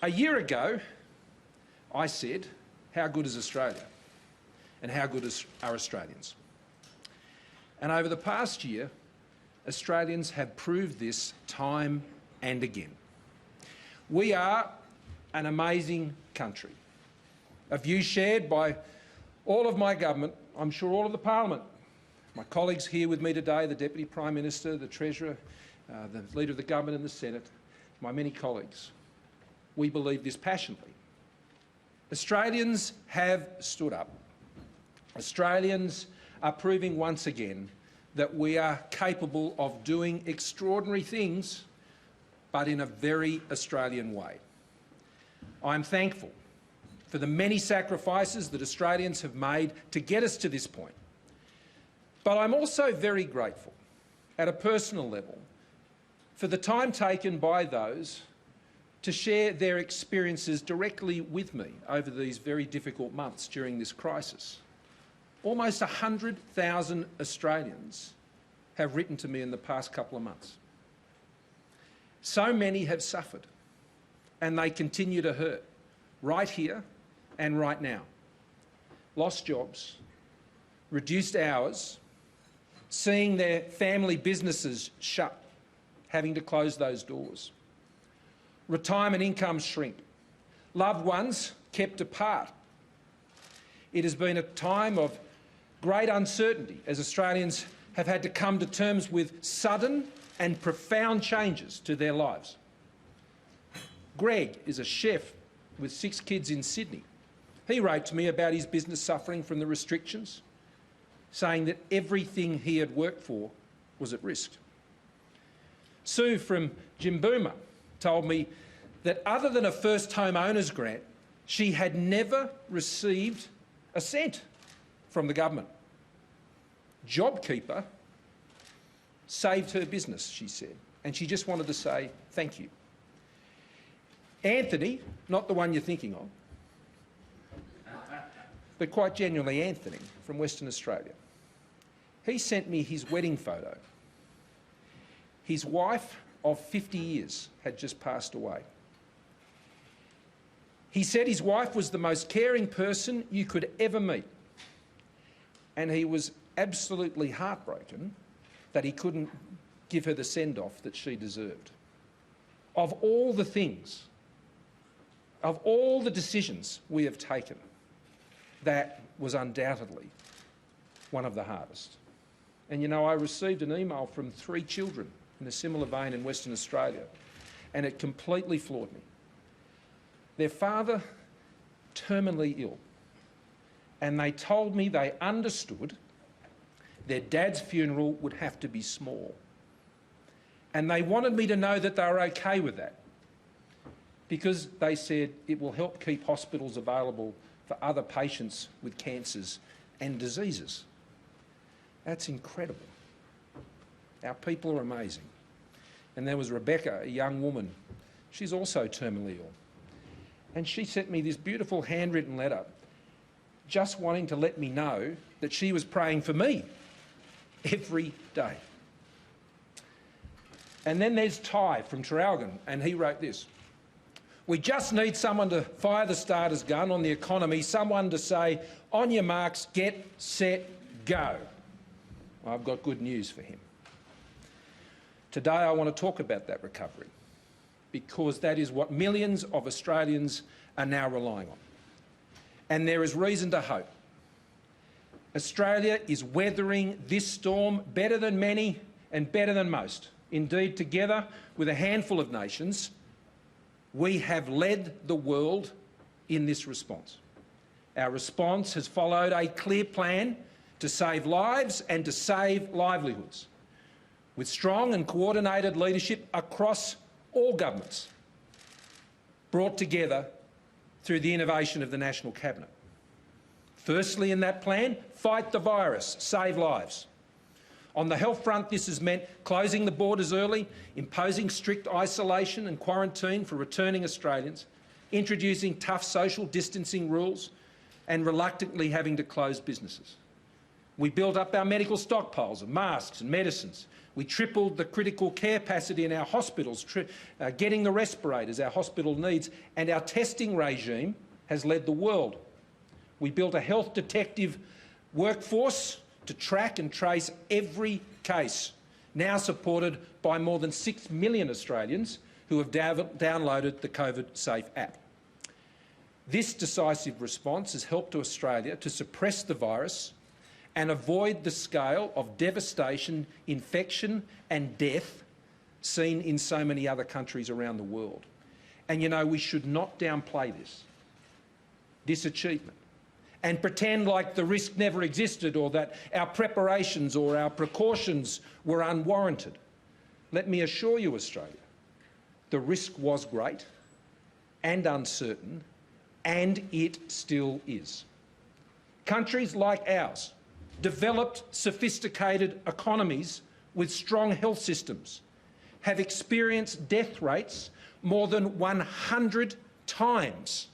A year ago, I said, how good is Australia? And how good are Australians? And over the past year, Australians have proved this time and again. We are an amazing country, a view shared by all of my government, I'm sure all of the Parliament, my colleagues here with me today, the Deputy Prime Minister, the Treasurer, the Leader of the Government and the Senate, my many colleagues. We believe this passionately. Australians have stood up. Australians are proving once again that we are capable of doing extraordinary things, but in a very Australian way. I'm thankful for the many sacrifices that Australians have made to get us to this point. But I'm also very grateful, at a personal level, for the time taken by those to share their experiences directly with me over these very difficult months during this crisis. Almost 100,000 Australians have written to me in the past couple of months. So many have suffered, and they continue to hurt, right here and right now. Lost jobs, reduced hours, seeing their family businesses shut, having to close those doors. Retirement incomes shrink, loved ones kept apart. It has been a time of great uncertainty as Australians have had to come to terms with sudden and profound changes to their lives. Greg is a chef with 6 kids in Sydney. He wrote to me about his business suffering from the restrictions, saying that everything he had worked for was at risk. Sue from Jimbooma told me that other than a first home owner's grant, she had never received a cent from the government. JobKeeper saved her business, she said, and she just wanted to say thank you. Anthony, not the one you're thinking of, but quite genuinely Anthony from Western Australia, he sent me his wedding photo. His wife of 50 years had just passed away. He said his wife was the most caring person you could ever meet, and he was absolutely heartbroken that he couldn't give her the send-off that she deserved. Of all the things, of all the decisions we have taken, that was undoubtedly one of the hardest. And you know, I received an email from 3 children in a similar vein in Western Australia, and it completely floored me. Their father, terminally ill, and they told me they understood their dad's funeral would have to be small. And they wanted me to know that they were okay with that, because they said it will help keep hospitals available for other patients with cancers and diseases. That's incredible. Our people are amazing. And there was Rebecca, a young woman. She's also terminally ill. And she sent me this beautiful handwritten letter just wanting to let me know that she was praying for me every day. And then there's Ty from Traralgon, and he wrote this. We just need someone to fire the starter's gun on the economy, someone to say, on your marks, get, set, go. Well, I've got good news for him. Today I want to talk about that recovery, because that is what millions of Australians are now relying on. And there is reason to hope. Australia is weathering this storm better than many and better than most. Indeed, together with a handful of nations, we have led the world in this response. Our response has followed a clear plan to save lives and to save livelihoods, with strong and coordinated leadership across all governments, brought together through the innovation of the National Cabinet. Firstly, in that plan, fight the virus, save lives. On the health front, this has meant closing the borders early, imposing strict isolation and quarantine for returning Australians, introducing tough social distancing rules, and reluctantly having to close businesses. We built up our medical stockpiles of masks and medicines. We tripled the critical care capacity in our hospitals, getting the respirators our hospital needs, and our testing regime has led the world. We built a health detective workforce to track and trace every case, now supported by more than 6 million Australians who have downloaded the COVID Safe app. This decisive response has helped Australia to suppress the virus and avoid the scale of devastation, infection and death seen in so many other countries around the world. And, you know, we should not downplay this achievement and pretend like the risk never existed or that our preparations or our precautions were unwarranted. Let me assure you, Australia, the risk was great and uncertain, and it still is. Countries like ours, developed, sophisticated economies with strong health systems, have experienced death rates more than 100 times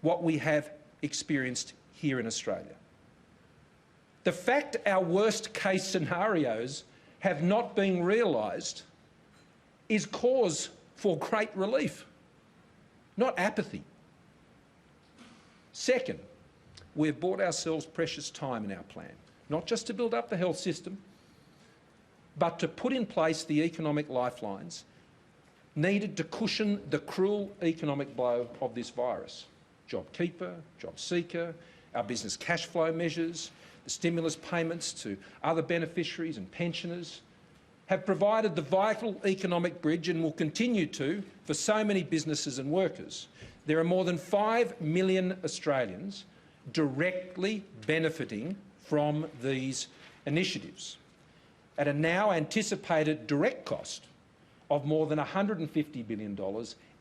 what we have experienced here in Australia. The fact our worst case scenarios have not been realised is cause for great relief, not apathy. Second, we have bought ourselves precious time in our plan, not just to build up the health system, but to put in place the economic lifelines needed to cushion the cruel economic blow of this virus. JobKeeper, JobSeeker, our business cash flow measures, the stimulus payments to other beneficiaries and pensioners have provided the vital economic bridge and will continue to for so many businesses and workers. There are more than 5 million Australians directly benefiting from these initiatives at a now anticipated direct cost of more than $150 billion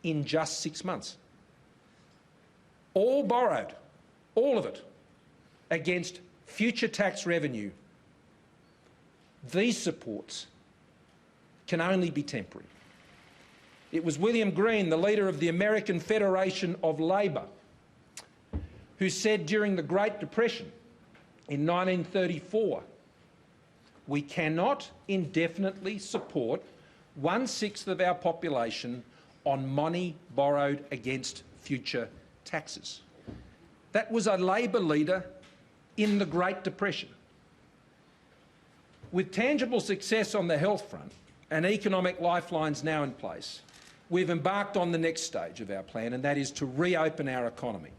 in just 6 months. All borrowed, all of it, against future tax revenue. These supports can only be temporary. It was William Green, the leader of the American Federation of Labor, who said during the Great Depression in 1934, we cannot indefinitely support 1/6 of our population on money borrowed against future taxes. That was a Labor leader in the Great Depression. With tangible success on the health front and economic lifelines now in place, we've embarked on the next stage of our plan, and that is to reopen our economy.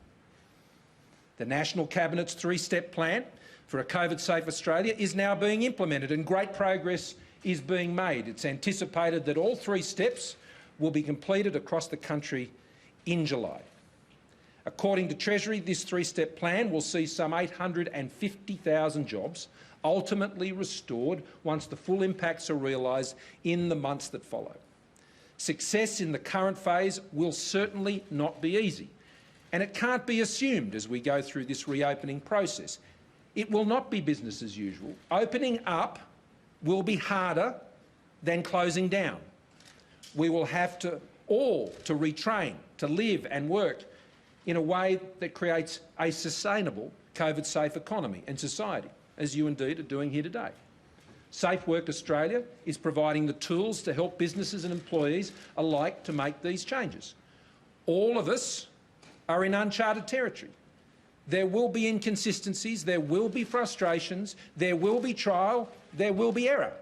The National Cabinet's 3-step plan for a COVID-safe Australia is now being implemented and great progress is being made. It's anticipated that all 3 steps will be completed across the country in July. According to Treasury, this 3-step plan will see some 850,000 jobs ultimately restored once the full impacts are realised in the months that follow. Success in the current phase will certainly not be easy, and it can't be assumed as we go through this reopening process. It will not be business as usual. Opening up will be harder than closing down. We will have to retrain, to live and work in a way that creates a sustainable COVID-safe economy and society, as you indeed are doing here today. Safe Work Australia is providing the tools to help businesses and employees alike to make these changes. All of us are in uncharted territory. There will be inconsistencies, there will be frustrations, there will be trial, there will be error.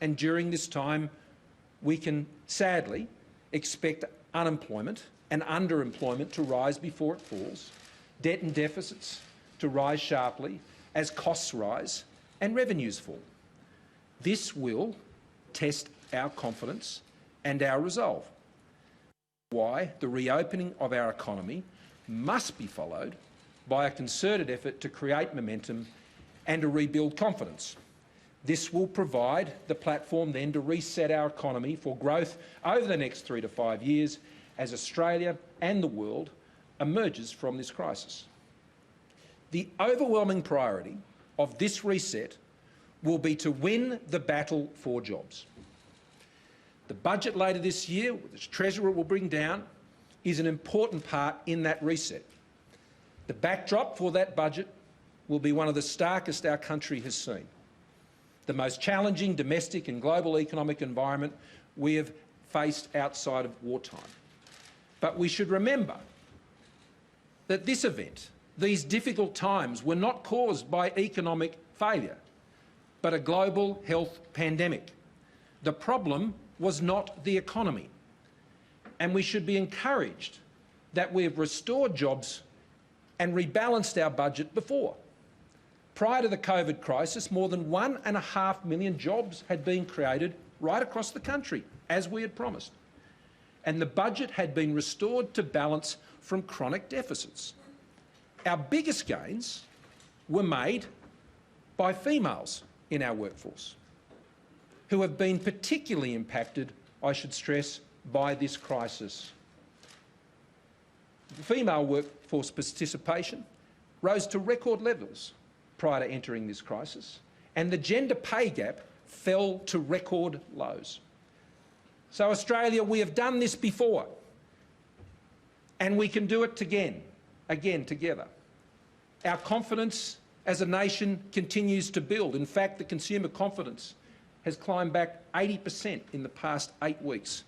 And during this time, we can sadly expect unemployment and underemployment to rise before it falls, debt and deficits to rise sharply as costs rise and revenues fall. This will test our confidence and our resolve. Why the reopening of our economy must be followed by a concerted effort to create momentum and to rebuild confidence. This will provide the platform then to reset our economy for growth over the next 3 to 5 years as Australia and the world emerges from this crisis. The overwhelming priority of this reset will be to win the battle for jobs. The budget later this year, which Treasurer will bring down, is an important part in that reset. The backdrop for that budget will be one of the starkest our country has seen. The most challenging domestic and global economic environment we have faced outside of wartime. But we should remember that this event, these difficult times, were not caused by economic failure, but a global health pandemic. The problem was not the economy, and we should be encouraged that we have restored jobs and rebalanced our budget before. Prior to the COVID crisis, more than 1.5 million jobs had been created right across the country, as we had promised, and the budget had been restored to balance from chronic deficits. Our biggest gains were made by females in our workforce, who have been particularly impacted, I should stress, by this crisis. Female workforce participation rose to record levels prior to entering this crisis, and the gender pay gap fell to record lows. So Australia, we have done this before, and we can do it again together. Our confidence as a nation continues to build. In fact, the consumer confidence has climbed back 80% in the past 8 weeks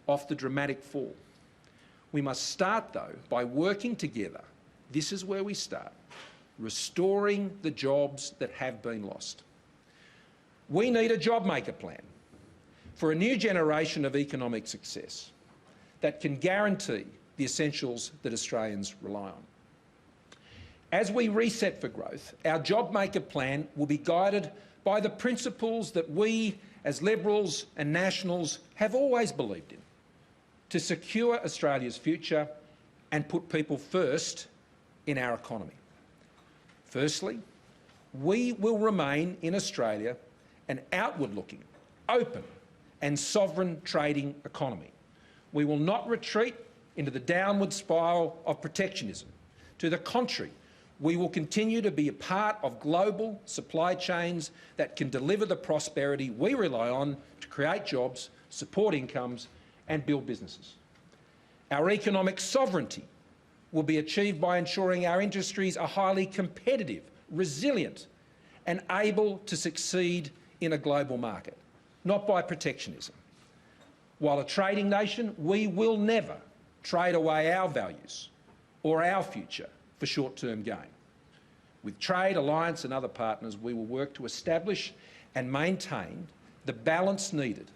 off the dramatic fall. We must start, though, by working together. This is where we start, restoring the jobs that have been lost. We need a job maker plan for a new generation of economic success that can guarantee the essentials that Australians rely on. As we reset for growth, our job maker plan will be guided by the principles that we, as Liberals and Nationals, have always believed in, to secure Australia's future and put people first in our economy. Firstly, we will remain in Australia an outward-looking, open and sovereign trading economy. We will not retreat into the downward spiral of protectionism. To the contrary, we will continue to be a part of global supply chains that can deliver the prosperity we rely on to create jobs, support incomes and build businesses. Our economic sovereignty will be achieved by ensuring our industries are highly competitive, resilient and able to succeed in a global market, not by protectionism. While a trading nation, we will never trade away our values or our future for short-term gain. With trade, alliance and other partners, we will work to establish and maintain the balance needed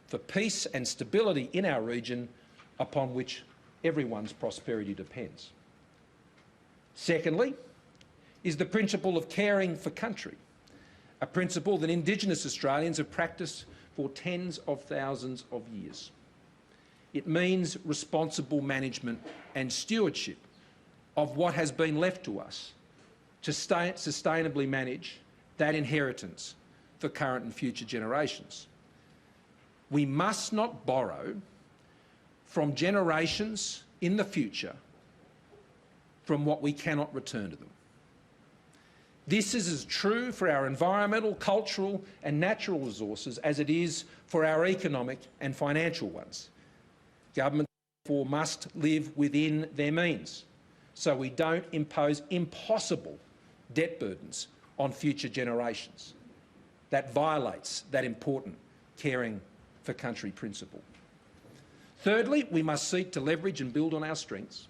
for peace and stability in our region, upon which everyone's prosperity depends. Secondly, is the principle of caring for country, a principle that Indigenous Australians have practiced for tens of thousands of years. It means responsible management and stewardship of what has been left to us to sustainably manage that inheritance for current and future generations. We must not borrow from generations in the future from what we cannot return to them. This is as true for our environmental, cultural and natural resources as it is for our economic and financial ones. Governments, therefore, must live within their means, so we don't impose impossible debt burdens on future generations. That violates that important caring for country principle. Thirdly, we must seek to leverage and build on our strengths,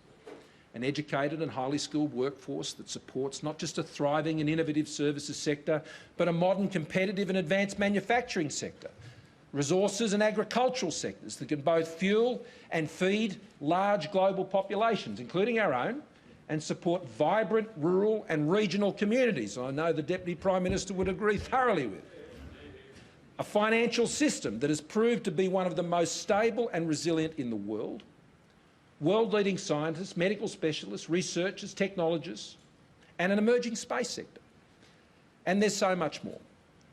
an educated and highly skilled workforce that supports not just a thriving and innovative services sector, but a modern, competitive and advanced manufacturing sector, resources and agricultural sectors that can both fuel and feed large global populations, including our own, and support vibrant rural and regional communities. I know the Deputy Prime Minister would agree thoroughly with. A financial system that has proved to be one of the most stable and resilient in the world, world-leading scientists, medical specialists, researchers, technologists, and an emerging space sector. And there's so much more.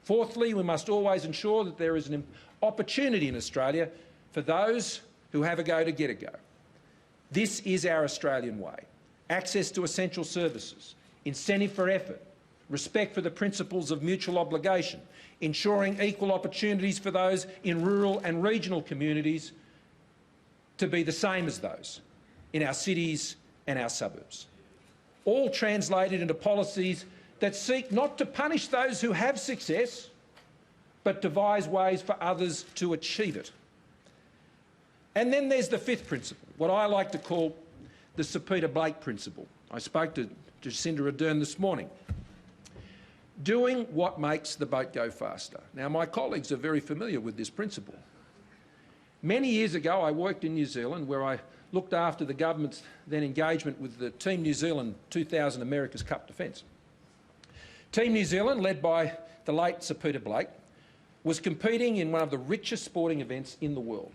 Fourthly, we must always ensure that there is an opportunity in Australia for those who have a go to get a go. This is our Australian way. Access to essential services, incentive for effort, respect for the principles of mutual obligation, ensuring equal opportunities for those in rural and regional communities to be the same as those in our cities and our suburbs. All translated into policies that seek not to punish those who have success, but devise ways for others to achieve it. And then there's the fifth principle, what I like to call the Sir Peter Blake principle. I spoke to Jacinda Ardern this morning. Doing what makes the boat go faster. Now, my colleagues are very familiar with this principle. Many years ago, I worked in New Zealand where I looked after the government's then engagement with the Team New Zealand 2000 America's Cup defence. Team New Zealand, led by the late Sir Peter Blake, was competing in one of the richest sporting events in the world.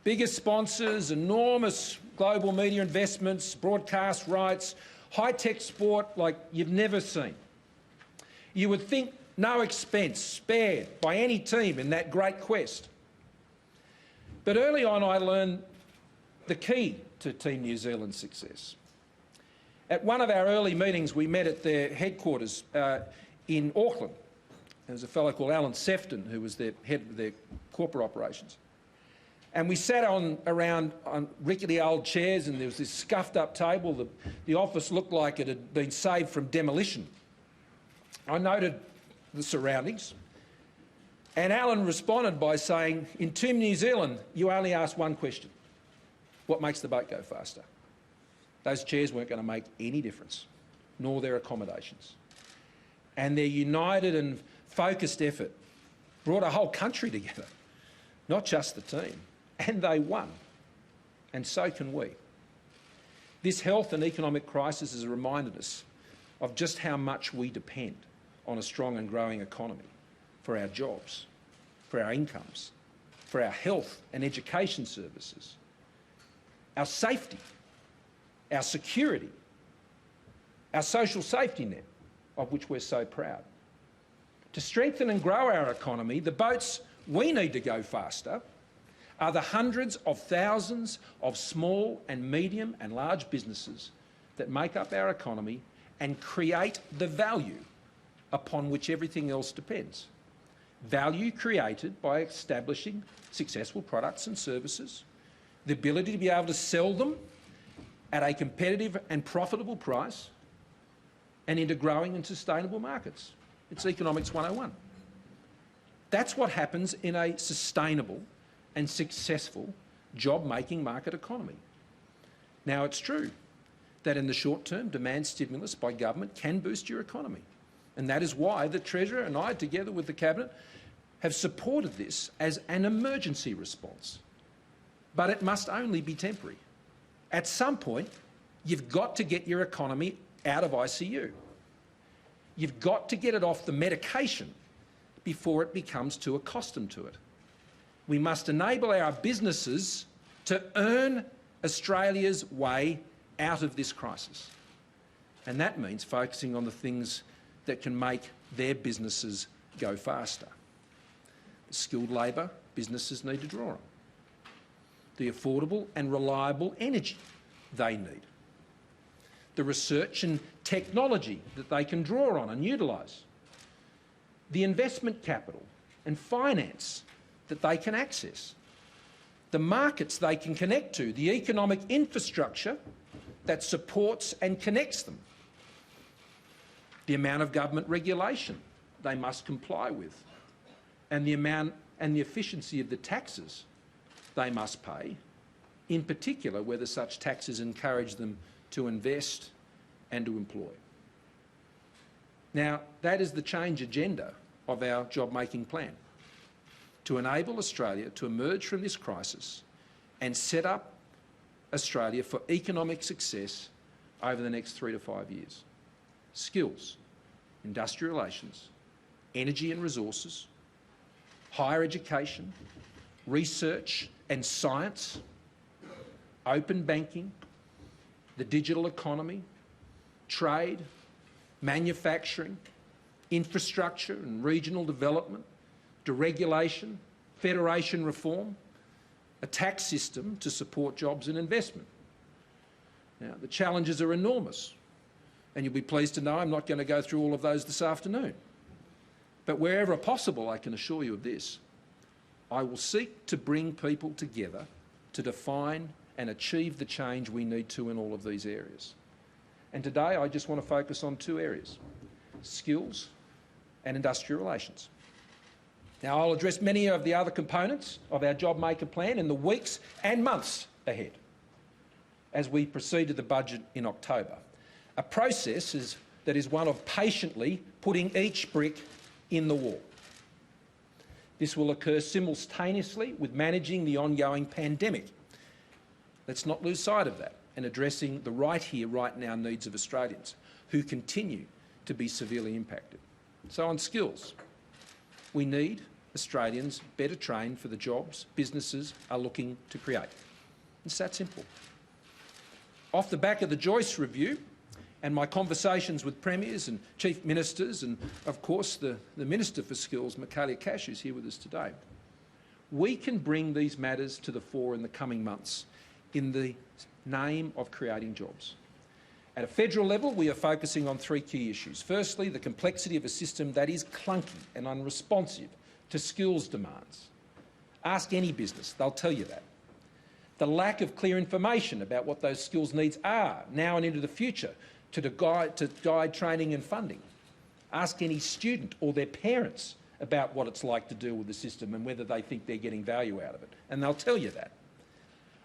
Biggest sponsors, enormous global media investments, broadcast rights, high-tech sport like you've never seen. You would think no expense spared by any team in that great quest. But early on I learned the key to Team New Zealand's success. At one of our early meetings we met at their headquarters in Auckland. There was a fellow called Alan Sefton who was their head of their corporate operations. And we sat around on rickety old chairs, and there was this scuffed up table. The office looked like it had been saved from demolition. I noted the surroundings, and Alan responded by saying, in Team New Zealand, you only ask one question: what makes the boat go faster? Those chairs weren't going to make any difference, nor their accommodations. And their united and focused effort brought a whole country together, not just the team. And they won. And so can we. This health and economic crisis has reminded us of just how much we depend on a strong and growing economy for our jobs, for our incomes, for our health and education services, our safety, our security, our social safety net, of which we're so proud. To strengthen and grow our economy, the boats we need to go faster are the hundreds of thousands of small and medium and large businesses that make up our economy and create the value upon which everything else depends. Value created by establishing successful products and services, the ability to be able to sell them at a competitive and profitable price, and into growing and sustainable markets. It's Economics 101. That's what happens in a sustainable and successful job-making market economy. Now, it's true that in the short term, demand stimulus by government can boost your economy. And that is why the Treasurer and I, together with the Cabinet, have supported this as an emergency response. But it must only be temporary. At some point, you've got to get your economy out of ICU. You've got to get it off the medication before it becomes too accustomed to it. We must enable our businesses to earn Australia's way out of this crisis. And that means focusing on the things that can make their businesses go faster. The skilled labour businesses need to draw on. The affordable and reliable energy they need. The research and technology that they can draw on and utilise. The investment capital and finance that they can access. The markets they can connect to, the economic infrastructure that supports and connects them. The amount of government regulation they must comply with, and the amount and the efficiency of the taxes they must pay, in particular whether such taxes encourage them to invest and to employ. Now, that is the change agenda of our job-making plan, to enable Australia to emerge from this crisis and set up Australia for economic success over the next 3 to 5 years. Skills, industrial relations, energy and resources, higher education, research and science, open banking, the digital economy, trade, manufacturing, infrastructure and regional development, deregulation, federation reform, a tax system to support jobs and investment. Now, the challenges are enormous, and you'll be pleased to know I'm not going to go through all of those this afternoon. But wherever possible, I can assure you of this, I will seek to bring people together to define and achieve the change we need to in all of these areas. And today I just want to focus on 2 areas. skills and industrial relations. Now, I'll address many of the other components of our job maker plan in the weeks and months ahead as we proceed to the budget in October. A process that is one of patiently putting each brick in the wall. This will occur simultaneously with managing the ongoing pandemic. Let's not lose sight of that and addressing the right here, right now needs of Australians who continue to be severely impacted. So on skills, we need Australians better trained for the jobs businesses are looking to create. It's that simple. Off the back of the Joyce Review and my conversations with premiers and chief ministers and, of course, the Minister for Skills, Michaelia Cash, who's here with us today, we can bring these matters to the fore in the coming months in the name of creating jobs. At a federal level, we are focusing on three key issues. Firstly, the complexity of a system that is clunky and unresponsive to skills demands. Ask any business, they'll tell you that. The lack of clear information about what those skills needs are now and into the future to guide training and funding. Ask any student or their parents about what it's like to deal with the system and whether they think they're getting value out of it, and they'll tell you that.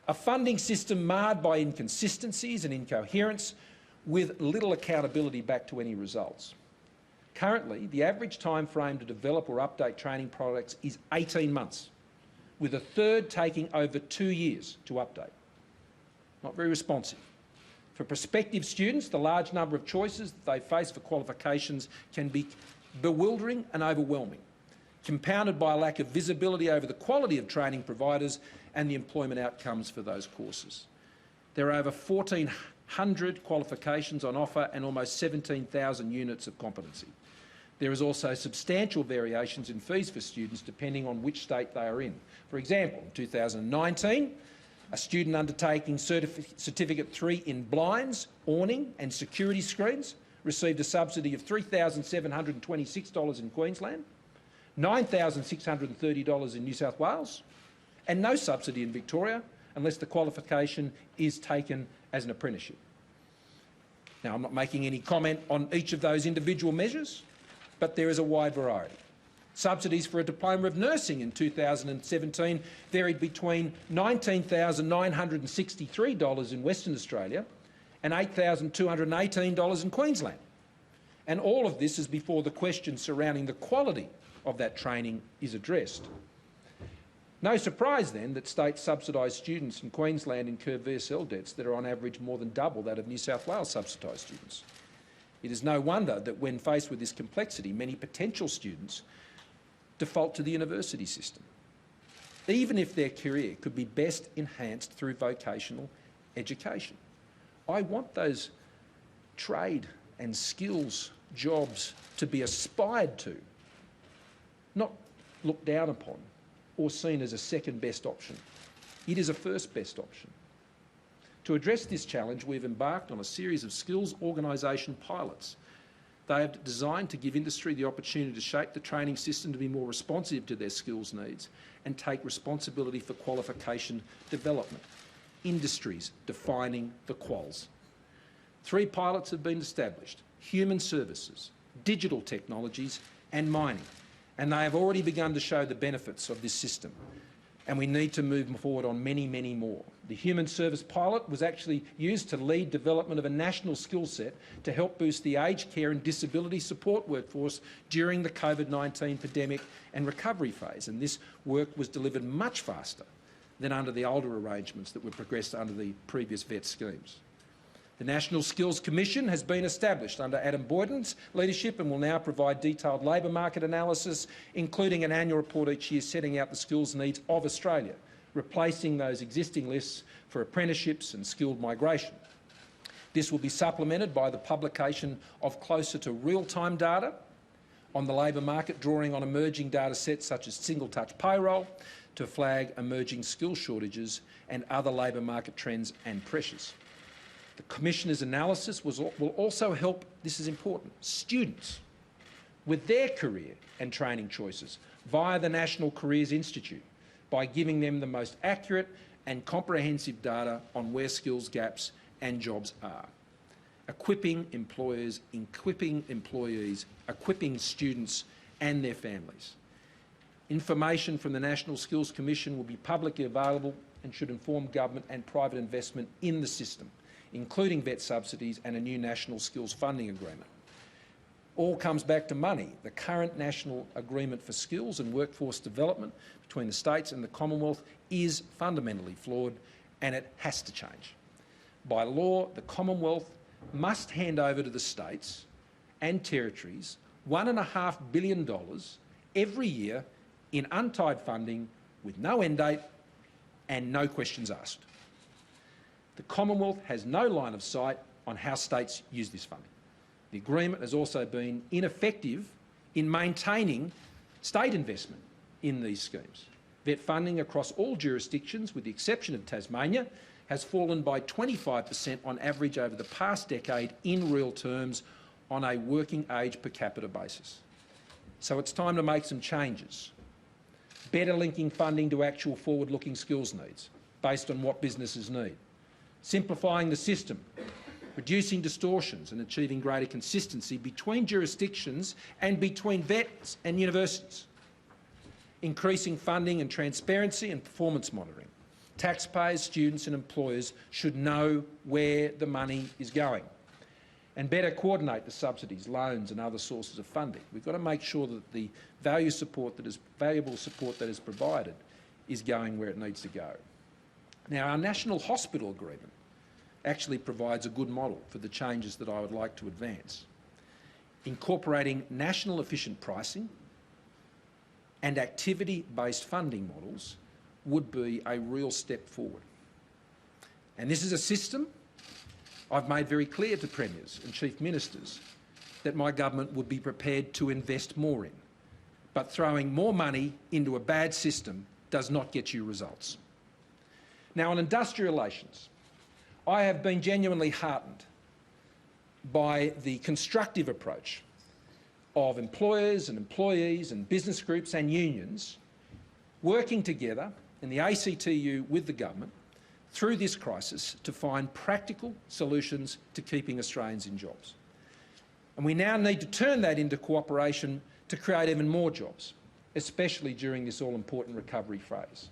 A funding system marred by inconsistencies and incoherence with little accountability back to any results. Currently, the average time frame to develop or update training products is 18 months, with a third taking over 2 years to update. Not very responsive. For prospective students, the large number of choices that they face for qualifications can be bewildering and overwhelming, compounded by a lack of visibility over the quality of training providers and the employment outcomes for those courses. There are over 1,400 qualifications on offer and almost 17,000 units of competency. There is also substantial variations in fees for students depending on which state they are in. For example, in 2019, a student undertaking Certificate 3 in blinds, awning and security screens received a subsidy of $3,726 in Queensland, $9,630 in New South Wales, and no subsidy in Victoria unless the qualification is taken as an apprenticeship. Now, I'm not making any comment on each of those individual measures, but there is a wide variety. Subsidies for a diploma of nursing in 2017 varied between $19,963 in Western Australia and $8,218 in Queensland. And all of this is before the question surrounding the quality of that training is addressed. No surprise then that state subsidised students in Queensland incur VSL debts that are on average more than double that of New South Wales subsidised students. It is no wonder that when faced with this complexity, many potential students default to the university system, even if their career could be best enhanced through vocational education. I want those trade and skills jobs to be aspired to, not looked down upon or seen as a second best option. It is a first best option. To address this challenge, we've embarked on a series of skills organisation pilots. They are designed to give industry the opportunity to shape the training system to be more responsive to their skills needs and take responsibility for qualification development. Industries defining the quals. 3 pilots have been established: human services, digital technologies and mining. And they have already begun to show the benefits of this system. And we need to move forward on many, many more. The human service pilot was actually used to lead development of a national skill set to help boost the aged care and disability support workforce during the COVID-19 pandemic and recovery phase. And this work was delivered much faster than under the older arrangements that were progressed under the previous VET schemes. The National Skills Commission has been established under Adam Boyden's leadership and will now provide detailed labour market analysis, including an annual report each year setting out the skills needs of Australia, replacing those existing lists for apprenticeships and skilled migration. This will be supplemented by the publication of closer to real-time data on the labour market, drawing on emerging data sets such as single-touch payroll to flag emerging skill shortages and other labour market trends and pressures. The Commissioner's analysis will also help, this is important, students with their career and training choices via the National Careers Institute by giving them the most accurate and comprehensive data on where skills gaps and jobs are. equipping employers, equipping employees, equipping students and their families. Information from the National Skills Commission will be publicly available and should inform government and private investment in the system, including VET subsidies and a new national skills funding agreement. All comes back to money. The current national agreement for skills and workforce development between the states and the Commonwealth is fundamentally flawed, and it has to change. By law, the Commonwealth must hand over to the states and territories $1.5 billion every year in untied funding with no end date and no questions asked. The Commonwealth has no line of sight on how states use this funding. The agreement has also been ineffective in maintaining state investment in these schemes. VET funding across all jurisdictions, with the exception of Tasmania, has fallen by 25% on average over the past decade in real terms on a working age per capita basis. So it's time to make some changes. Better linking funding to actual forward-looking skills needs based on what businesses need. Simplifying the system, reducing distortions and achieving greater consistency between jurisdictions and between vets and universities. Increasing funding and transparency and performance monitoring. Taxpayers, students and employers should know where the money is going. And better coordinate the subsidies, loans and other sources of funding. We've got to make sure that the valuable support that is provided is going where it needs to go. Now, our National Hospital Agreement actually provides a good model for the changes that I would like to advance. Incorporating national efficient pricing and activity-based funding models would be a real step forward. And this is a system I've made very clear to premiers and chief ministers that my government would be prepared to invest more in. But throwing more money into a bad system does not get you results. Now, on industrial relations, I have been genuinely heartened by the constructive approach of employers and employees and business groups and unions working together in the ACTU with the government through this crisis to find practical solutions to keeping Australians in jobs. And we now need to turn that into cooperation to create even more jobs, especially during this all-important recovery phase.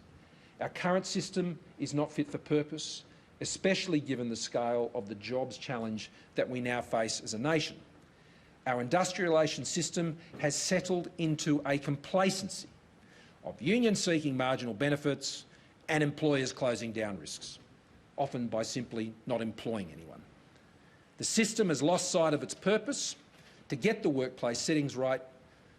Our current system is not fit for purpose, especially given the scale of the jobs challenge that we now face as a nation. Our industrial relations system has settled into a complacency of unions seeking marginal benefits and employers closing down risks, often by simply not employing anyone. The system has lost sight of its purpose to get the workplace settings right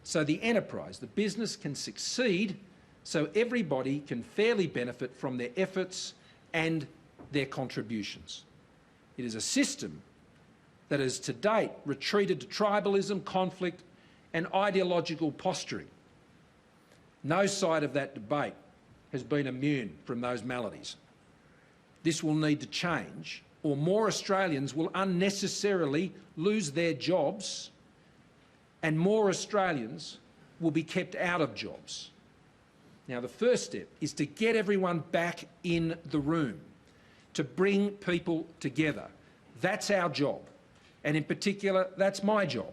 so the enterprise, the business, can succeed, so everybody can fairly benefit from their efforts and their contributions. It is a system that has to date retreated to tribalism, conflict and ideological posturing. No side of that debate has been immune from those maladies. This will need to change, or more Australians will unnecessarily lose their jobs and more Australians will be kept out of jobs. Now, the first step is to get everyone back in the room, to bring people together. That's our job. And in particular, that's my job.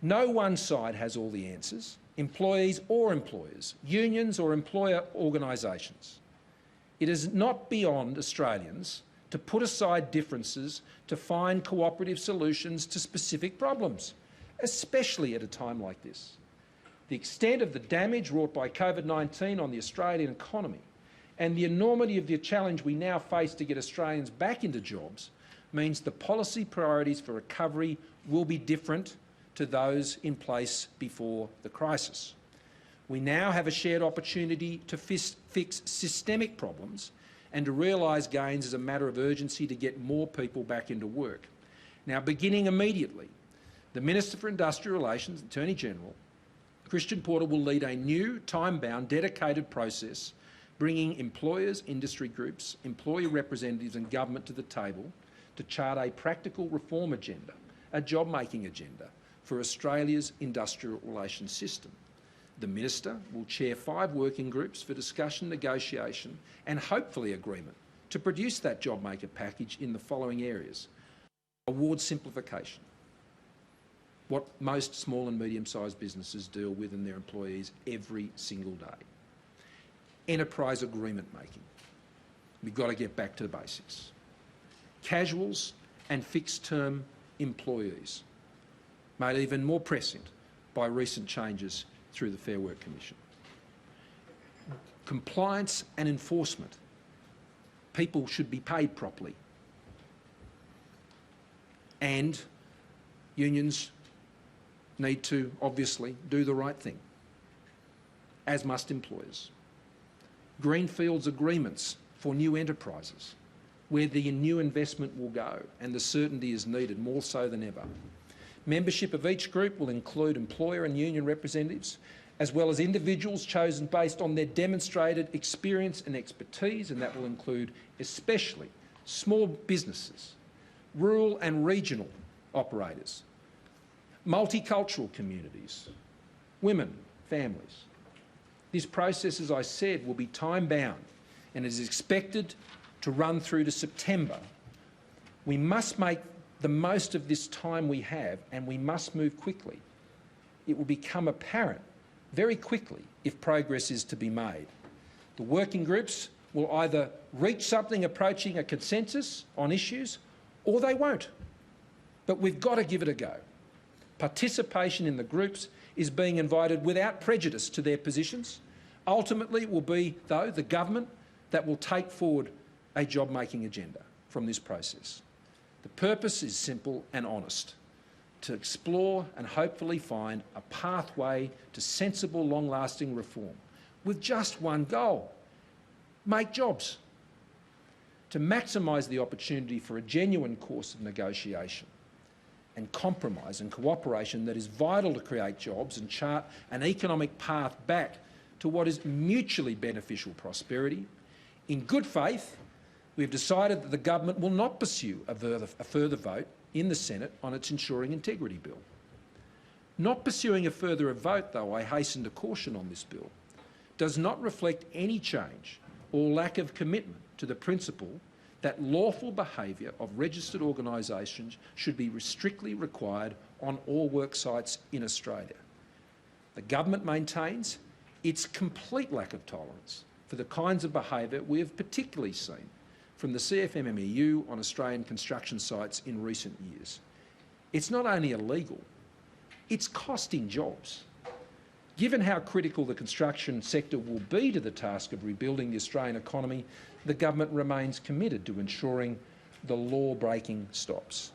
No one side has all the answers, employees or employers, unions or employer organisations. It is not beyond Australians to put aside differences to find cooperative solutions to specific problems, especially at a time like this. The extent of the damage wrought by COVID-19 on the Australian economy and the enormity of the challenge we now face to get Australians back into jobs means the policy priorities for recovery will be different to those in place before the crisis. We now have a shared opportunity to fix systemic problems and to realise gains as a matter of urgency to get more people back into work. Now, beginning immediately, the Minister for Industrial Relations, Attorney General, Christian Porter, will lead a new, time-bound, dedicated process bringing employers, industry groups, employee representatives and government to the table to chart a practical reform agenda, a job-making agenda for Australia's industrial relations system. The Minister will chair 5 working groups for discussion, negotiation and hopefully agreement to produce that job-maker package in the following areas: award simplification, what most small and medium-sized businesses deal with in their employees every single day. Enterprise agreement making. We've got to get back to the basics. Casuals and fixed-term employees, made even more prescient by recent changes through the Fair Work Commission. Compliance and enforcement. People should be paid properly. And unions need to, obviously, do the right thing, as must employers. Greenfields agreements for new enterprises, where the new investment will go and the certainty is needed more so than ever. Membership of each group will include employer and union representatives, as well as individuals chosen based on their demonstrated experience and expertise, and that will include especially small businesses, rural and regional operators, multicultural communities, women, families. This process, as I said, will be time-bound and is expected to run through to September. We must make the most of this time we have, and we must move quickly. It will become apparent very quickly if progress is to be made. The working groups will either reach something approaching a consensus on issues, or they won't. But we've got to give it a go. Participation in the groups is being invited without prejudice to their positions. Ultimately, it will be, though, the government that will take forward a job-making agenda from this process. The purpose is simple and honest: to explore and hopefully find a pathway to sensible, long-lasting reform with just one goal: make jobs. To maximise the opportunity for a genuine course of negotiation and compromise and cooperation that is vital to create jobs and chart an economic path back to what is mutually beneficial prosperity. In good faith, we've decided that the government will not pursue a further vote in the Senate on its Ensuring Integrity Bill. Not pursuing a further vote, though, I hasten to caution on this bill, does not reflect any change or lack of commitment to the principle that lawful behaviour of registered organisations should be strictly required on all work sites in Australia. The government maintains its complete lack of tolerance for the kinds of behaviour we have particularly seen from the CFMMEU on Australian construction sites in recent years. It's not only illegal, it's costing jobs. Given how critical the construction sector will be to the task of rebuilding the Australian economy, the government remains committed to ensuring the law-breaking stops.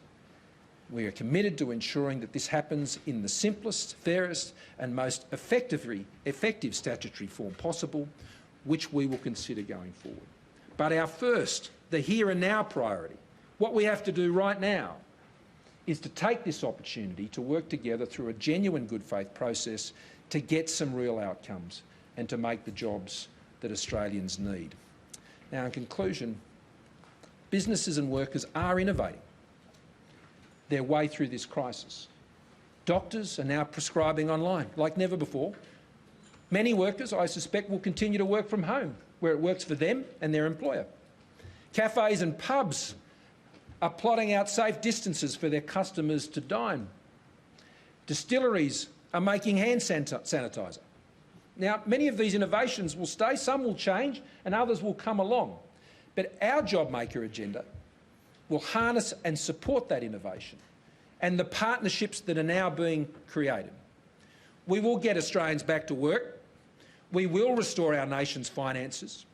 We are committed to ensuring that this happens in the simplest, fairest and most effective statutory form possible, which we will consider going forward. But our first, the here and now priority, what we have to do right now, is to take this opportunity to work together through a genuine good faith process to get some real outcomes and to make the jobs that Australians need. Now, in conclusion, businesses and workers are innovating their way through this crisis. Doctors are now prescribing online like never before. Many workers, I suspect, will continue to work from home where it works for them and their employer. Cafes and pubs are plotting out safe distances for their customers to dine. Distilleries are making hand sanitizer. Now, many of these innovations will stay, some will change and others will come along. But our job maker agenda will harness and support that innovation and the partnerships that are now being created. We will get Australians back to work. We will restore our nation's finances.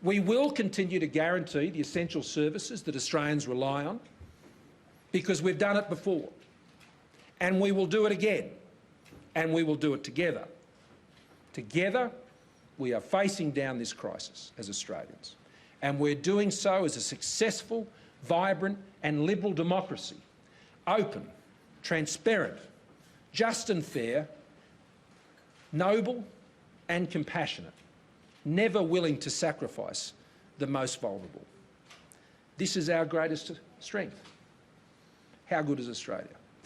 We will continue to guarantee the essential services that Australians rely on, because we've done it before. And we will do it again. And we will do it together. Together, we are facing down this crisis as Australians. And we're doing so as a successful, vibrant and liberal democracy, open, transparent, just and fair, noble and compassionate, never willing to sacrifice the most vulnerable. This is our greatest strength. How good is Australia?